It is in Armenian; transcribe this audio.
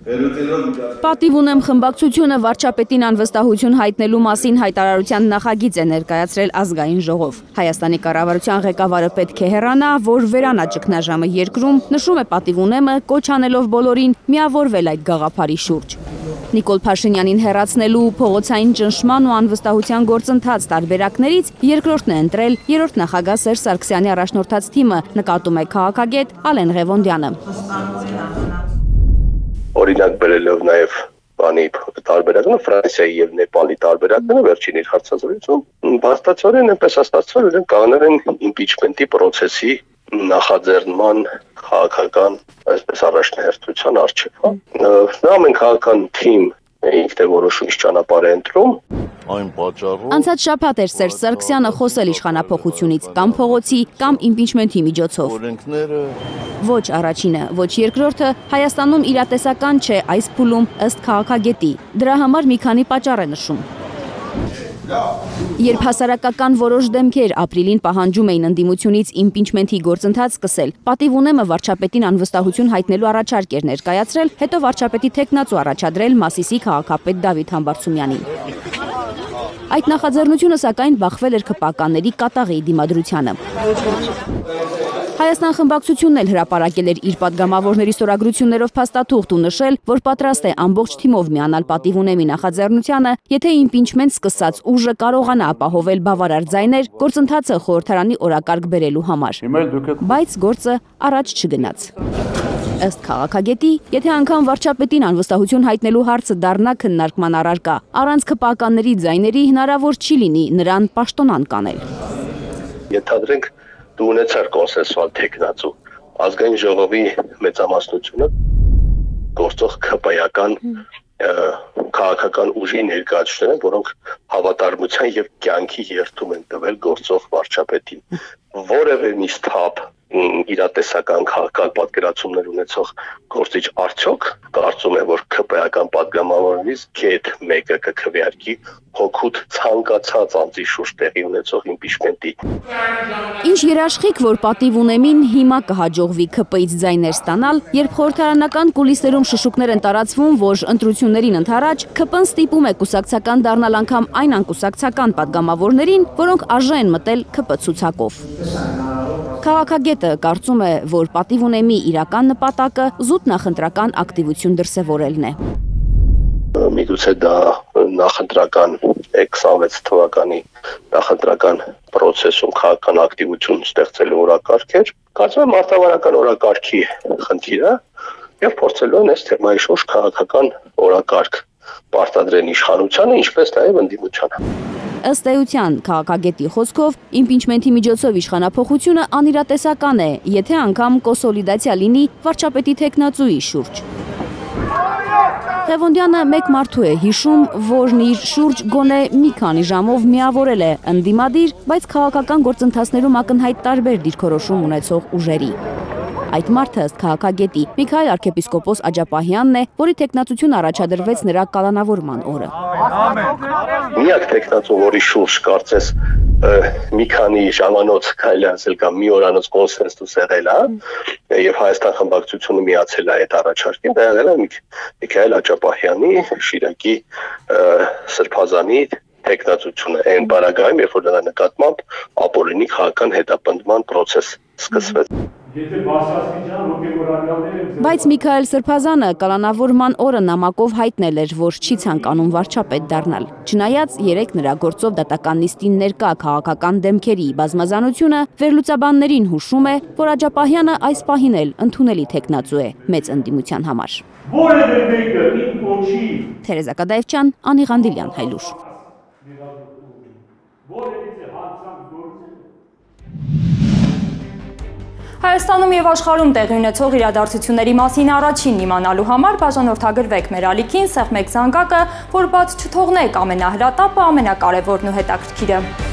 Պատիվ ունեմ խմբակցությունը վարչապետին անվստահություն հայտնելու մասին հայտարարության նախագիծ է ներկայացրել ազգային ժողով։ Հայաստանի կառավարության ղեկավարը պետք է հեռանա, որ վերանա ճգնաժամը երկրում, նշում է պատիվ ունեմը, կոչ անելով բոլորին միավորվել այդ գաղափարի շուրջ։ Նիկոլ Փաշինյանին հեռացնելու փողոցային ճնշման ու անվստահության գործընթաց տարբերակներից երկրորդն է ընտրել երրորդ նախագահ Սերժ Սարգսյանի առաջնորդած թիմը, նկատում է քաղաքագետ Ալեն Ղևոնդյանը։ Օրինակ բերելով նաև բանի տարբերակը Ֆրանսիայի եւ Նեպալի տարբերակները վերջին իր հարցազրույցում բաստացիորեն այնպես ստացվել որ կանոն են իմպիչմենտի process-ի նախաձեռնման քաղաքական այսպես առաջնահերթության արժեվ։ Նա ամեն քաղաքական թիմ ինքն է որոշում ինչ ճանապարհ է ընտրում։ Անցած շաբաթ էր Սերժ Սարգսյանը խոսել իշխանափոխությունից կամ փողոցի կամ իմպիչմենտի միջոցով։ Ոչ առաջինը, ոչ երկրորդը Հայաստանում իրատեսական չէ այս փուլում ըստ քաղաքագետի։ Դրա համար մի քանի պատճառ է նշում։ Երբ հասարակական որոշ դեմքեր ապրիլին պահանջում էին ընդդիմությունից իմպիչմենտի գործընթաց սկսել, պատիվ ունեմը վարչապետին անվստահություն հայտնելու առաջարկ էր ներկայացրել, հետո վարչապետի թեկնածու առաջադրել Մասիսի քաղաքապետ Դավիթ Համբարձումյանին։ Այդ նախաձեռնությունը սակայն բախվել էր ԿՊԱ-կանների կատաղի դիմադրությանը։ Հայաստան խմբակցությունն էլ հրապարակել էր իր պատգամավորների ստորագրություններով փաստաթուղթ ու նշել, որ պատրաստ է ամբողջ թիմով միանալ պատիվ ունեմի նախաձեռնությանը, եթե իմպիչմենտ սկսած ուժը կարողանա ապահովել բավարար ձայներ գործընթացը խորհրդարանի օրակարգ բերելու համար։ Բայց գործը առաջ չգնաց։ Ըստ քաղաքագետի, եթե անգամ վարչապետին անվստահություն հայտնելու հարցը դառնա քննարկման առարկա, առանց ԿՊԱ-կանների ձայների հնարավոր չի լինի նրան պաշտոնան կանել։ Ենթադրենք դու ունեցար կոնսենսուալ թեկնածու, ազգային ժողովի մեծամասնությունը գործող ԿՊԱ-ական քաղաքական ուժի ներկայացուցիչներ են, որոնք հավատարմության եւ կյանքի երթում են տվել գործող վարչապետին։ Որևէ մի սթափ իրատեսական քաղաքական պատկերացումներ ունեցող գործիչ արդյոք կարծում եմ որ ԿՊԱ-ական պատգամավորներից գետ մեկը կքվեարկի հոգուտ ցանկացած անձի շուրջ տեղի ունեցող իմպիչմենտի։ Ինչ երաշխիք, որ պատիվ ունեմին հիմա կհաջողվի ԿՊ-ից ձայներ ստանալ, երբ խորհրդարանական կուլիսերում շշուկներ են տարածվում, որ ընտրություններին ընդառաջ ԿՊ-ն ստիպում է կուսակցական դառնալ անգամ այն անկուսակցական պատգամավորներին, որոնք արժե են մտել ԿՊ ցուցակով։ Քաղաքագետը կարծում է, որ պատիվ ունեմի իրական նպատակը զուտ նախընտրական ակտիվություն դրսևորելն է։ Միգուցե դա նախընտրական 26 թվականի նախընտրական process-ում քաղաքական ակտիվություն ստեղծելու օրակարգ էր։ Կարծում եմ մարտավարական օրակարգի խնդիրը եւ փորձելու են այս թեմայի շուրջ քաղաքական օրակարգ պարտադրեն իշխանությանը, ինչպես նաեւ ընդդիմությանը։ Ըստ էության քաղաքագետի խոսքով իմպիչմենտի միջոցով իշխանափոխությունը անիրատեսական է, եթե անգամ կոնսոլիդացիա լինի վարչապետի թեկնածուի շուրջ։ Ղևոնդյանը մեկ մարդու է հիշում, որն իր շուրջ գոնե մի քանի ժամով միավորել է ընդդիմադիր, բայց քաղաքական գործընթացներում ակնհայտ տարբեր դիրքորոշում ունեցող ուժերի։ Այդ մարդը ըստ քաղաքագետի Միքայել arczepiskopos Աջապահյանն է, որի թեկնածություն առաջադրվեց նրա կալանավորման օրը։ Միակ թեկնածու, որի շուրջ կարծես մի քանի ժամանոց կարելի ասել կամ մի օրանոց կոնսենսուս եղել է եւ Հայաստան խմբակցությունը միացել է այդ առաջարկին, դա եղել է Միքայել Աջապահյանի, Շիրակի սրբազանի թեկնածությունը այն բարագայում, երբ որ նրա նկատմամբ ապօրինի քաղաքական հետապնդման process սկսվեց։ Բայց Միքայել Սրբազանը կալանավորման օրը նամակով հայտնել էր, որ չի ցանկանում վարչապետ դառնալ։ Չնայած երեք նրա գործով դատական նիստին ներկա քաղաքական դեմքերի բազմազանությունը վերլուծաբաններին հուշում է, որ Աջապահյանը այս պահին էլ ընդունելի թեկնածու է մեծ ընդդիմության համար։ Թերեզա Կադաևչյան, Անի Ղանդիլյան, Հայլուշ։ Հայաստանում եւ աշխարհում տեղի ունեցող իրադարձությունների մասին առաջին իմանալու համար բաժանորդագրվեք մեր ալիքին, սեղմեք զանգակը, որ բաց չթողնեք ամենահրատապը, ամենակարևորն ու հետաքրքիրը։